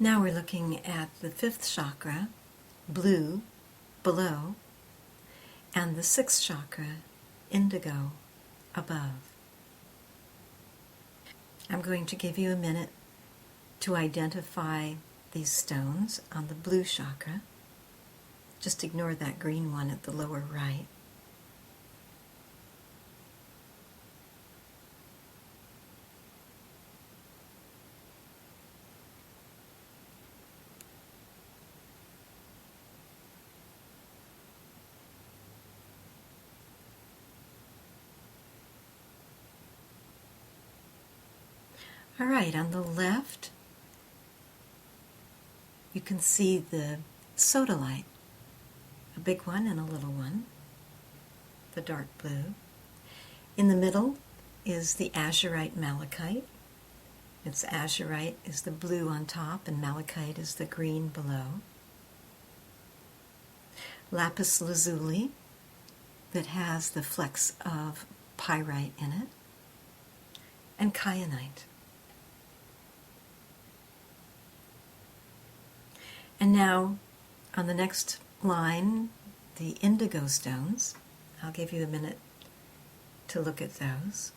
Now we're looking at the 5th chakra, blue, below, and the 6th chakra, indigo, above. I'm going to give you a minute to identify these stones on the blue chakra. Just ignore that green one at the lower right. All right, on the left, you can see the sodalite, a big one and a little one, the dark blue. In the middle is the azurite malachite. Its azurite is the blue on top and malachite is the green below. Lapis lazuli that has the flecks of pyrite in it, and kyanite. And now, on the next line, the indigo stones. I'll give you a minute to look at those.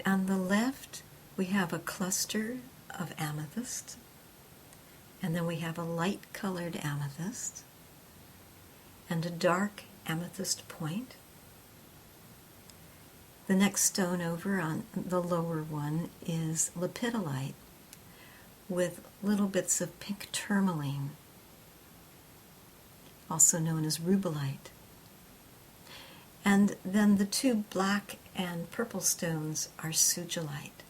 On the left, we have a cluster of amethyst, and then we have a light-colored amethyst, and a dark amethyst point. The next stone over on the lower one is lepidolite, with little bits of pink tourmaline, also known as rubellite. And then the two black and purple stones are sugilite.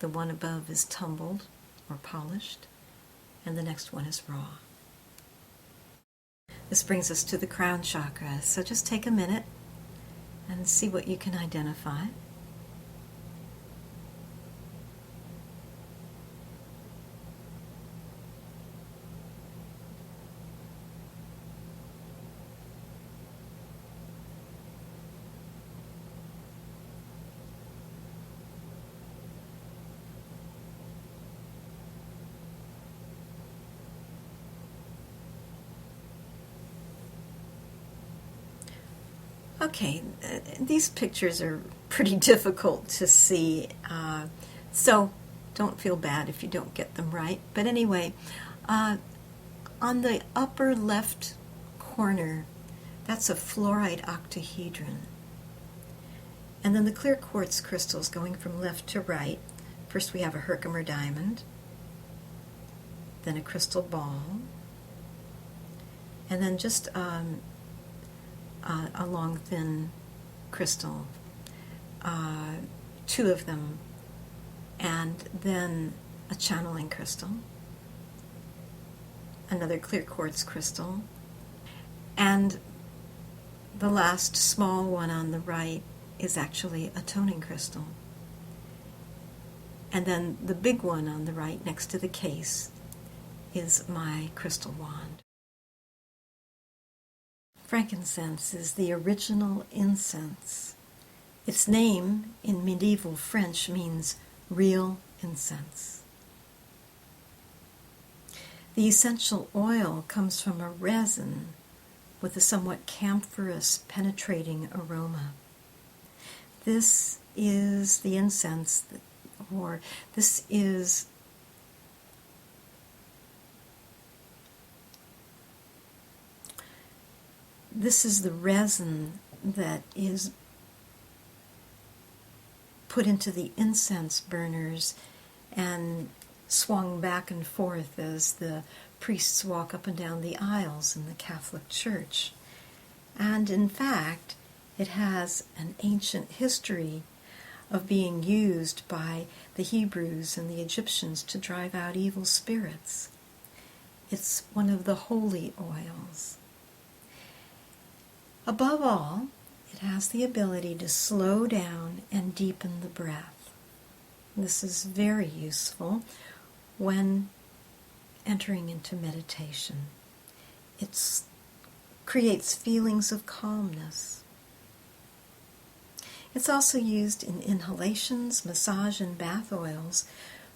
The one above is tumbled or polished, and the next one is raw. This brings us to the crown chakra, so just take a minute and see what you can identify. Okay, these pictures are pretty difficult to see, so don't feel bad if you don't get them right. But anyway, on the upper left corner, that's a fluorite octahedron. And then the clear quartz crystals going from left to right. First we have a Herkimer diamond, then a crystal ball, and then just a long, thin crystal, two of them, and then a channeling crystal, another clear quartz crystal, and the last small one on the right is actually a toning crystal. And then the big one on the right next to the case is my crystal wand. Frankincense is the original incense. Its name in medieval French means real incense. The essential oil comes from a resin with a somewhat camphorous, penetrating aroma. This is the incense, this is the resin that is put into the incense burners and swung back and forth as the priests walk up and down the aisles in the Catholic Church. And in fact, It has an ancient history of being used by the Hebrews and the Egyptians to drive out evil spirits. It's one of the holy oils. Above all, it has the ability to slow down and deepen the breath. This is very useful when entering into meditation. It creates feelings of calmness. It's also used in inhalations, massage, and bath oils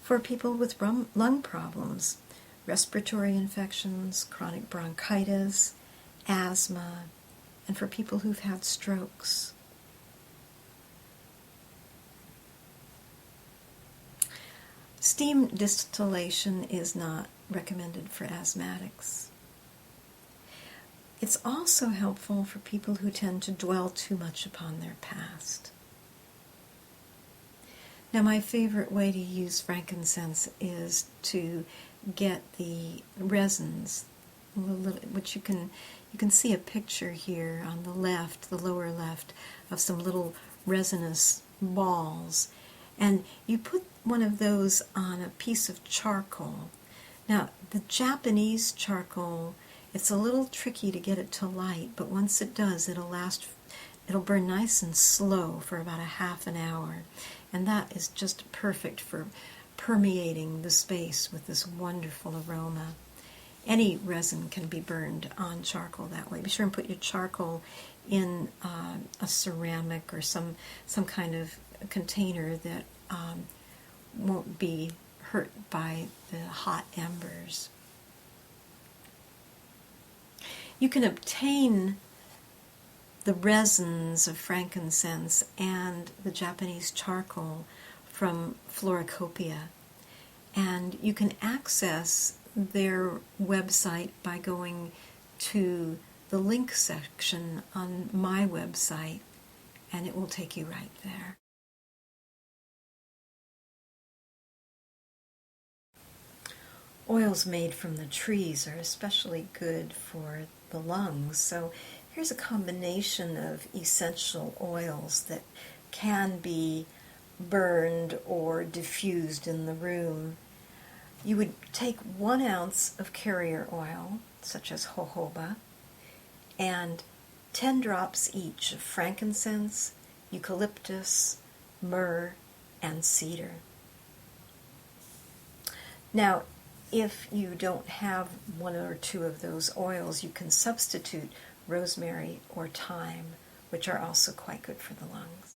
for people with lung problems, respiratory infections, chronic bronchitis, asthma, and for people who've had strokes. Steam distillation is not recommended for asthmatics. It's also helpful for people who tend to dwell too much upon their past. Now, my favorite way to use frankincense is to get the resins, which you can see a picture here on the left, the lower left, of some little resinous balls. And you put one of those on a piece of charcoal. Now, the Japanese charcoal, it's a little tricky to get it to light, but once it does, it'll burn nice and slow for about a half an hour. And that is just perfect for permeating the space with this wonderful aroma. Any resin can be burned on charcoal that way. Be sure and put your charcoal in a ceramic or some kind of container that won't be hurt by the hot embers. You can obtain the resins of frankincense and the Japanese charcoal from Floricopia, and you can access their website by going to the link section on my website, and it will take you right there. Oils made from the trees are especially good for the lungs, so here's a combination of essential oils that can be burned or diffused in the room. You would take 1 ounce of carrier oil, such as jojoba, and 10 drops each of frankincense, eucalyptus, myrrh, and cedar. Now, if you don't have 1 or 2 of those oils, you can substitute rosemary or thyme, which are also quite good for the lungs.